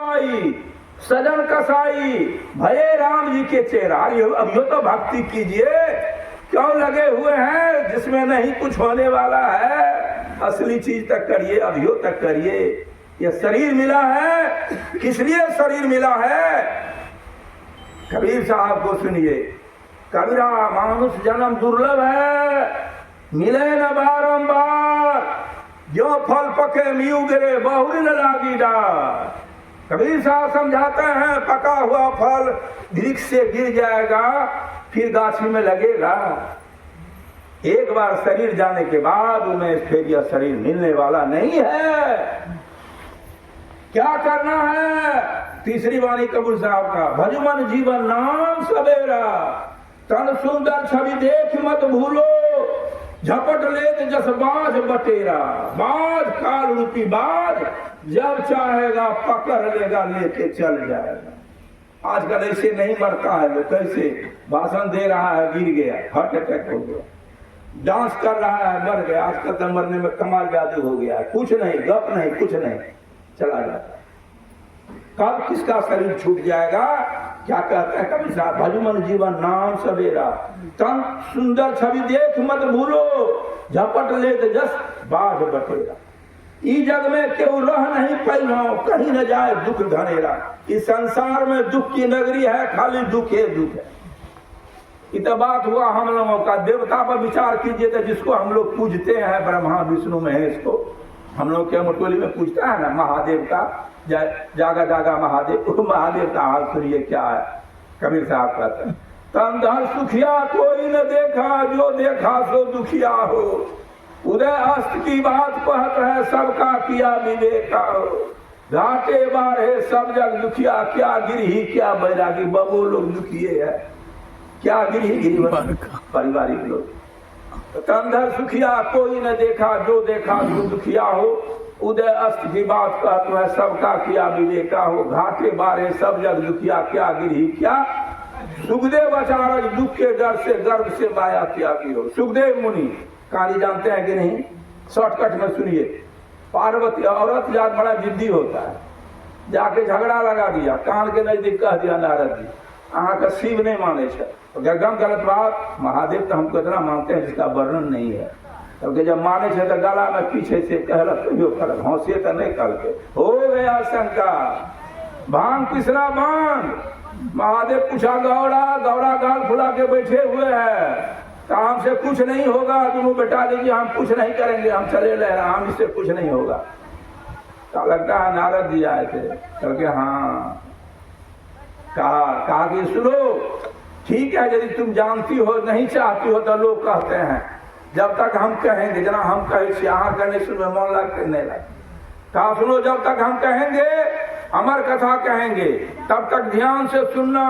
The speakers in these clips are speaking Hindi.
आई सजन कसाई भये राम जी के चेहरा। अब यो तो भक्ति कीजिए, क्यों लगे हुए हैं जिसमें नहीं कुछ होने वाला है। असली चीज तक करिए, अभियो तक करिए। ये शरीर मिला है, किस लिए शरीर मिला है? कबीर साहब को सुनिए, कबीरा मानुष जन्म दुर्लभ है, मिले न बारंबार, जो फल पके मियू गिरे बहुरी न लागी डार। कबीर साहब समझाते हैं पका हुआ फल वृक्ष से गिर जाएगा, फिर गाछी में लगेगा। एक बार शरीर जाने के बाद उन्हें फिर यह शरीर मिलने वाला नहीं है। क्या करना है? तीसरी वाणी कबीर साहब का, भजमन जीवन नाम सवेरा, तन सुंदर छवि देख मत भूलो, झपट लेत जस बाज बटेरा। बाज काल रूपी बाज, जब चाहेगा पकड़ लेगा, लेके चल जाएगा। आजकल ऐसे नहीं मरता है वो, कैसे भाषण दे रहा है गिर गया, हार्ट अटैक हो गया, डांस कर रहा है मर गया। आजकल तो मरने में कमाल जादू हो गया है, कुछ नहीं, गप नहीं, कुछ नहीं, चला जाता है। कब किसका शरीर छूट जाएगा? क्या कहते हैं कबीर साहब, भजमन जीवन नाम सवेरा, तन सुंदर छवि देख मत भूलो, झपट लेत जस बाज बटेरा। इस जग में केहू रह नहीं पैलो, कहीं न जाए दुख धनेरा। इस संसार में दुख की नगरी है, खाली दुख है, दुख है। इतना बात हुआ हम लोगों का। देवता पर विचार कीजिए तो जिसको हम लोग पूजते हैं, ब्रह्मा विष्णु महेश को, हम लोग के मटोली में पूछता है ना, महादेव का जागा जागा महादेव। महादेव का हाल सुनिए क्या है। कबीर साहब कहते हैं, तन धन सुखिया कोई न देखा, जो देखा सो दुखिया हो। उदय अस्त की बात कहत है, सबका किया विवेका हो। घाटे बारे सब जग दुखिया, क्या गिरही क्या बैरागी। बबो लोग दुखिए है, क्या गिरही पारिवारिक लोग। तंधर सुखिया कोई न देखा, जो देखा सो दुखिया हो। उदय अस्त की बात कहत है, सबका किया विवेका हो। घाटे बारे सब जग दुखिया, क्या गिरही क्या। सुखदेव आचार्य दुख के डर से गर्भ से माया त्यागी हो। सुखदेव मुनि कहानी जानते हैं कि नहीं? शॉर्टकट में सुनिए। पार्वती औरत जात बड़ा जिद्दी होता है, जाके झगड़ा लगा दिया, कान के नजदीक कह दिया नारद जी अहाँ का शिव नहीं माने छे। तो एकदम गलत बात। महादेव तो हमको इतना मानते हैं जिसका वर्णन नहीं है। क्योंकि जब माने छे तो गला में पीछे से कहलक कहियो कर, हौसिए तो नहीं कल के हो गया शंका। भांग तीसरा भांग। महादेव पूछा गौड़ा, गौड़ा गाल फुला के बैठे हुए है, तो हमसे कुछ नहीं होगा। दोनों बेटा लीजिए, हम कुछ नहीं करेंगे, हम चले ले रहे, हम इससे कुछ नहीं होगा। तो लगता है नारद जी आए थे, करके हाँ कहा कि सुनो ठीक है, यदि तुम जानती हो नहीं चाहती हो तो लोग कहते हैं, जब तक हम कहेंगे, जना हम कहे यहाँ करने सुनो मन लगते नहीं लगते। कहा सुनो, जब तक हम कहेंगे अमर कथा कहेंगे, तब तक ध्यान से सुनना,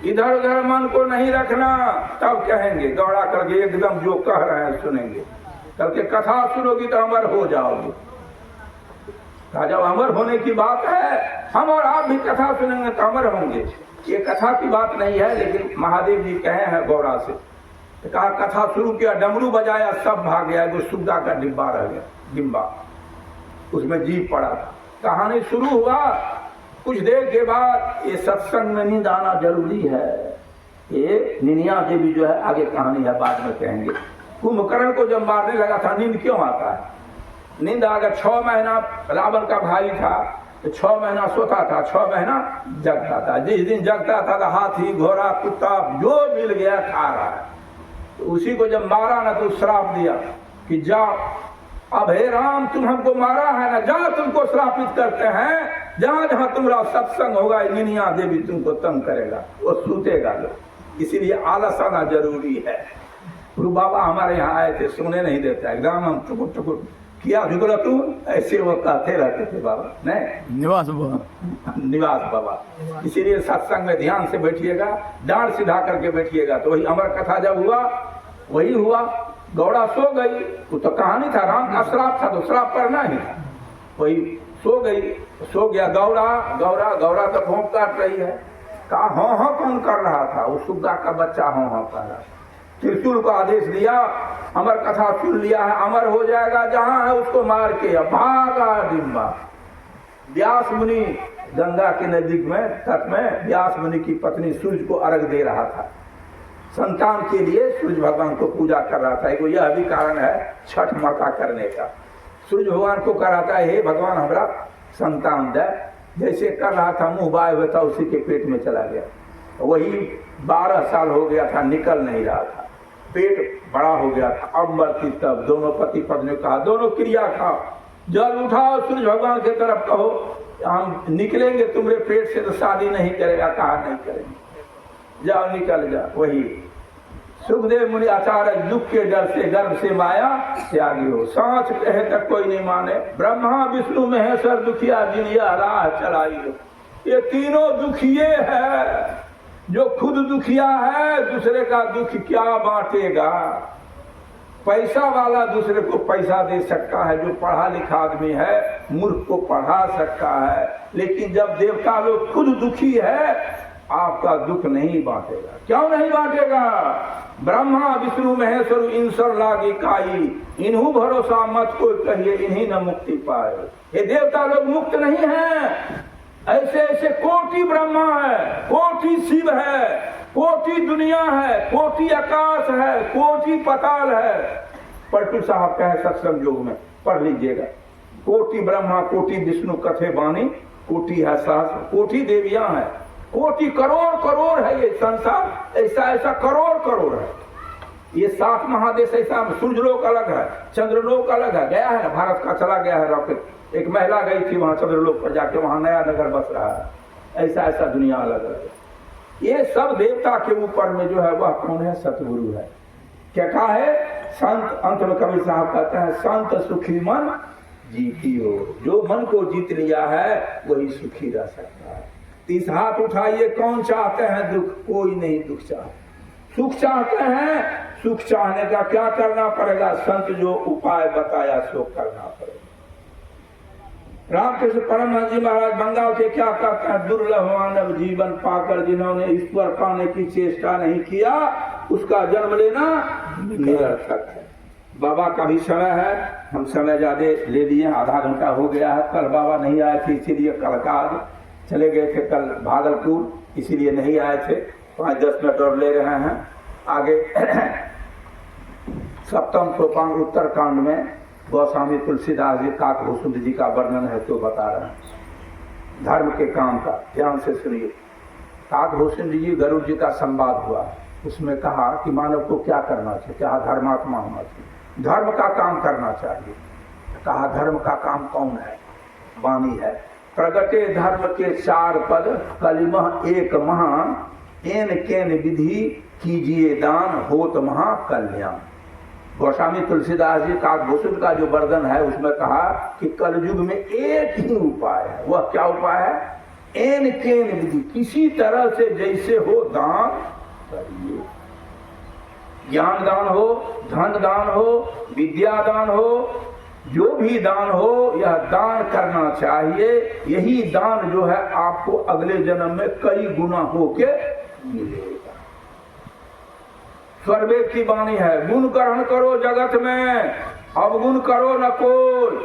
इधर उधर मन को नहीं रखना, तब कहेंगे। दौड़ा करके एकदम जो कह रहे हैं सुनेंगे। करके कथा सुनोगी तो अमर हो जाओगे। जब अमर होने की बात है, हम और आप भी कथा सुनेंगे तो अमर होंगे। ये कथा की बात नहीं है, लेकिन महादेव जी कहे हैं गौड़ा से। तो कहा कथा शुरू किया, डमरू बजाया, सब भाग गया, वो सुग्गा का डिब्बा रह गया, डिब्बा उसमें जीव पड़ा था। कहानी शुरू हुआ, कुछ देर के बाद ये सत्संग में नींद आना जरूरी है। ये निनिया देवी जो है, आगे कहानी है बाद में कहेंगे। कुंभकर्ण को जब मारने लगा था, नींद क्यों आता है? नींद आ गया। 6 महीना रावण का भाई था, तो 6 महीना सोता था, 6 महीना जगता था। जिस दिन जगता था तो हाथी घोड़ा कुत्ता जो मिल गया खा रहा है। तो उसी को जब मारा ना तो श्राप दिया कि जाओ, अब हे राम तुम हमको मारा है ना, जहाँ तुमको श्रापित करते हैं, जहाँ जहाँ तुम्हारा सत्संग होगा निनिया देवी तुमको तंग करेगा, वो सूतेगा लोग। इसीलिए आलस आना जरूरी है। गुरु बाबा हमारे यहाँ आए थे, सोने नहीं देता, एकदम हम टुकुर टुकुर किया झुकरा तू, ऐसे वो कहते रहते थे बाबा। नहीं निवास बाबा, निवास बाबा। इसीलिए सत्संग में ध्यान से बैठिएगा, डांड सीधा करके बैठिएगा। तो वही अमर कथा जब हुआ वही हुआ। गौड़ा सो गई, वो तो कहानी था, राम का श्राप था तो श्राप करना ही था। वही सो गई, सो गया गौड़ा। गौड़ा गौड़ा तो भोंक काट रही है। कहा हाँ कौन कर रहा था? वो सुग्गा का बच्चा हाँ कर रहा। त्रिशूल को आदेश दिया, अमर कथा सुन लिया है, अमर हो जाएगा, जहां है उसको मार के भागा डिम्बा। व्यास मुनि गंगा के नजदीक में तट में व्यास मुनि की पत्नी सूर्य को अर्घ दे रहा था। संतान के लिए सूर्य भगवान को पूजा कर रहा था। यह भी कारण है छठ माता करने का। सूर्य भगवान को कर रहा था, हे भगवान हमारा संतान दे। जैसे कर रहा था मुंह बाय हुआ था, उसी के पेट में चला गया। वही 12 साल हो गया था, निकल नहीं रहा था, पेट बड़ा हो गया था। अब मरती तब दोनों पति पत्नी कहा, दोनों क्रिया खाओ, जल उठाओ, सूर्य भगवान की तरफ कहो हम निकलेंगे तुम्हारे पेट से तो शादी नहीं करेगा। कहा नहीं करेंगे, जाओ निकल जाओ। वही सुखदेव मुनि अचानक दुख के डर से गर्भ से माया त्यागी हो। सांच कहे तक कोई नहीं माने, ब्रह्मा विष्णु महेश्वर दुखिया जिनिया राह चलाई हो। ये तीनों दुखिए है। जो खुद दुखिया है दूसरे का दुख क्या बांटेगा। पैसा वाला दूसरे को पैसा दे सकता है, जो पढ़ा लिखा आदमी है मूर्ख को पढ़ा सकता है, लेकिन जब देवता लोग खुद दुखी है आपका दुख नहीं बांटेगा। क्यों नहीं बांटेगा? ब्रह्मा विष्णु महेश्वर ईश्वर लागी काई, इन्हू भरोसा मत कोई कहिए, इन्हीं न मुक्ति पाए। ये देवता लोग मुक्त नहीं है। ऐसे ऐसे कोटि ब्रह्मा है, कोटि शिव है, कोटि दुनिया है, कोटि आकाश है, कोटि पताल है। पलटू साहब कहे सत्संग योग में पढ़ लीजिएगा, कोटि ब्रह्मा कोटि विष्णु कथे बानी, कोटि है सहस्र, कोटि देवियां है, कोटि करोड़ करोड़ है ये संसार। ऐसा ऐसा करोड़ करोड़ है। ये 7 महादेश ऐसा, सूर्यलोक अलग है, चंद्रलोक अलग है। गया है ना, भारत का चला गया है रॉकेट। एक महिला गई थी वहां चंद्रलोक पर, जाके वहां नया नगर बस रहा है। ऐसा ऐसा दुनिया अलग अलग है। ये सब देवता के ऊपर में जो है वह कौन है? सतगुरु है। क्या कहा है संत? अंत में कबीर साहब कहते हैं, संत सुखी मन जीती हो। जो मन को जीत लिया है वही सुखी रह सकता है। 30 हाथ उठाइए, कौन चाहते हैं दुख? कोई नहीं दुख चाहते। सुख चाहते हैं, सुख चाहने का क्या करना पड़ेगा? संत जो उपाय बताया सो करना पड़ेगा। रामकृष्ण परमहंस जी महाराज बंगाल के क्या कहते हैं? दुर्लभ मानव जीवन पाकर जिन्होंने ईश्वर पाने की चेष्टा नहीं किया, उसका जन्म लेना निरर्थक है। बाबा का भी समय है, हम समय ज्यादा ले लिए, आधा घंटा हो गया है। कल बाबा नहीं आए थे, इसीलिए कल का आज चले गए थे, कल भागलपुर, इसीलिए नहीं आए थे। 5-10 मिनट और ले रहे हैं आगे। सप्तम सोपान उत्तरकांड में गोस्वामी तुलसीदास जी काकभूषुंड जी का वर्णन है, तो बता रहे हैं धर्म के काम का। ध्यान से सुनिए। काकभूषुंड जी गरुड़ जी का संवाद हुआ, उसमें कहा कि मानव को क्या करना चाहिए, क्या धर्मात्मा होना चाहिए, धर्म का काम करना चाहिए। कहा धर्म का काम कौन है? वाणी है, प्रगटे धर्म के 4 पद, कलिमह एक महा, एन केन विधि कीजिए दान, होत महा कल्याण। गोस्वामी तुलसीदास जी काकभूषुंड का जो वर्णन है उसमें कहा कि कलयुग में एक ही उपाय है। वह क्या उपाय है? एन केन विधि, किसी तरह से जैसे हो दान करिए। ज्ञान दान हो, धन दान हो, विद्या दान हो, जो भी दान हो यह दान करना चाहिए। यही दान जो है आपको अगले जन्म में कई गुना होके मिलेगा। स्वर्वेद की वाणी है, गुण ग्रहण करो जगत में, अवगुण करो न कोई।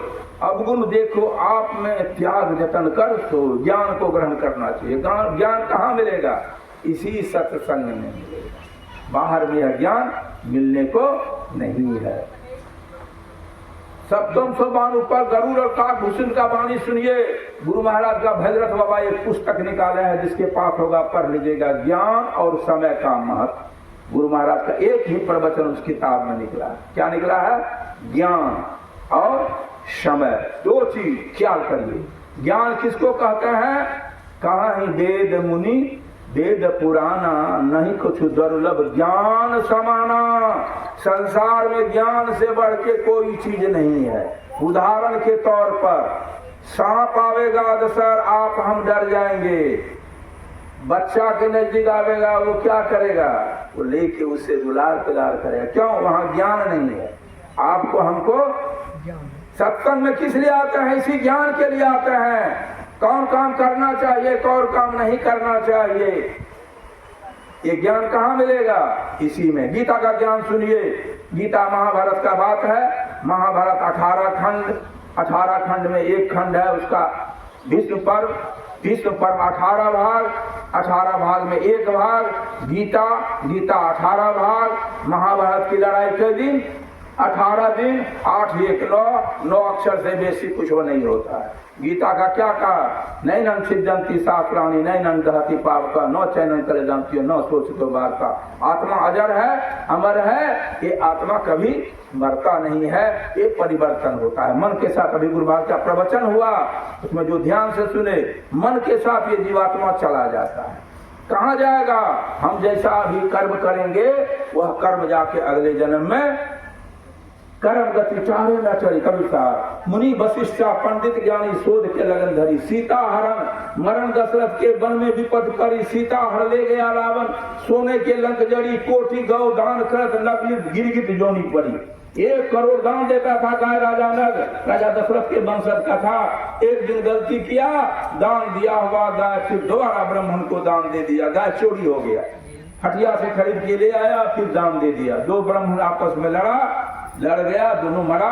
अवगुण देखो आप में, त्याग जतन कर सो। ज्ञान को ग्रहण करना चाहिए। ज्ञान कहाँ मिलेगा? इसी सत्संग में मिलेगा। बाहर में यह ज्ञान मिलने को नहीं है। सप्तम सोपान ऊपर गरुड़ और काकभूषुंड का वाणी सुनिए। गुरु महाराज का भगीरथ बाबा एक पुस्तक निकाले हैं, जिसके पास होगा पढ़ लीजिएगा, ज्ञान और समय का महत्व। गुरु महाराज का एक ही प्रवचन उस किताब में निकला। क्या निकला है? ज्ञान और समय, 2 चीज ख्याल करिए। ज्ञान किसको कहते हैं? कहा ही वेद मुनि वेद पुराना, नहीं कुछ दुर्लभ ज्ञान समाना। संसार में ज्ञान से बढ़ के कोई चीज नहीं है। उदाहरण के तौर पर सांप आवेगा अदसर, आप हम डर जाएंगे। बच्चा के नजदीक आवेगा, वो क्या करेगा? वो लेके उससे दुलार पिलार करेगा। क्यों? वहां ज्ञान नहीं है। आपको हमको सत्संग में किस लिए आते हैं? इसी ज्ञान के लिए आते हैं। कौन काम करना चाहिए, कौन काम नहीं करना चाहिए, ये ज्ञान कहाँ मिलेगा? इसी में। गीता का ज्ञान सुनिए। गीता महाभारत का बात है। महाभारत 18 खंड, 18 खंड में एक खंड है उसका विष्णु पर्व, विष्णु पर्व 18 भाग, 18 भाग में एक भाग गीता, गीता 18 भाग, महाभारत की लड़ाई के दिन 18 दिन, 8 1 9 अक्षर से बेसी कुछ वो नहीं होता है। गीता का क्या कहा? नैनं छिद्यन्ति शास्त्राणि नैनं दहति पावका न चैनं कलेदन्ति न सोचतो वार्ता। आत्मा अजर है, अमर है, ये आत्मा कभी मरता नहीं है, ये परिवर्तन होता है। मन के साथ अभी गुरु महाराज का प्रवचन हुआ, उसमें जो ध्यान से सुने, मन के साथ ये जीवात्मा चला जाता है। कहाँ जाएगा? हम जैसा अभी कर्म करेंगे वह कर्म जाके अगले जन्म में कर्म गति चाहे न चढ़ी। कविता मुनि वशिष्ठ पंडित ज्ञानी शोध के लगन धरी, सीता हरण मरण दशरथ के वन में विपद करी, सीता हर ले गया रावण, सोने के लंक जड़ी, कोटि गौ दान करत नकली गिरगिट जोनी पड़ी। 1 करोड़ दान देता था गाय राजा नग, राजा दशरथ के वंशज का था। एक दिन गलती किया, दान दिया हुआ गाय फिर दोबारा ब्राह्मण को दान दे दिया, गाय चोरी हो गया, हटिया से खरीद के ले आया, फिर दान दे दिया। 2 ब्राह्मण आपस में लड़ गया, दोनों मरा।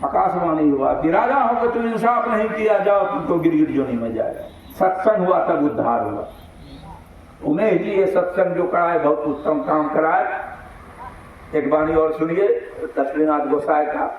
आकाशवाणी हुआ कि राजा होकर तुम इंसाफ नहीं किया, जाओ तुमको गिरगिट जोनी में जाएगा। सत्संग हुआ तब उद्धार हुआ। उन्हें ही ये सत्संग जो कराए बहुत उत्तम काम कराए। एक वाणी और सुनिए लक्ष्मीनाथ गोसाई का।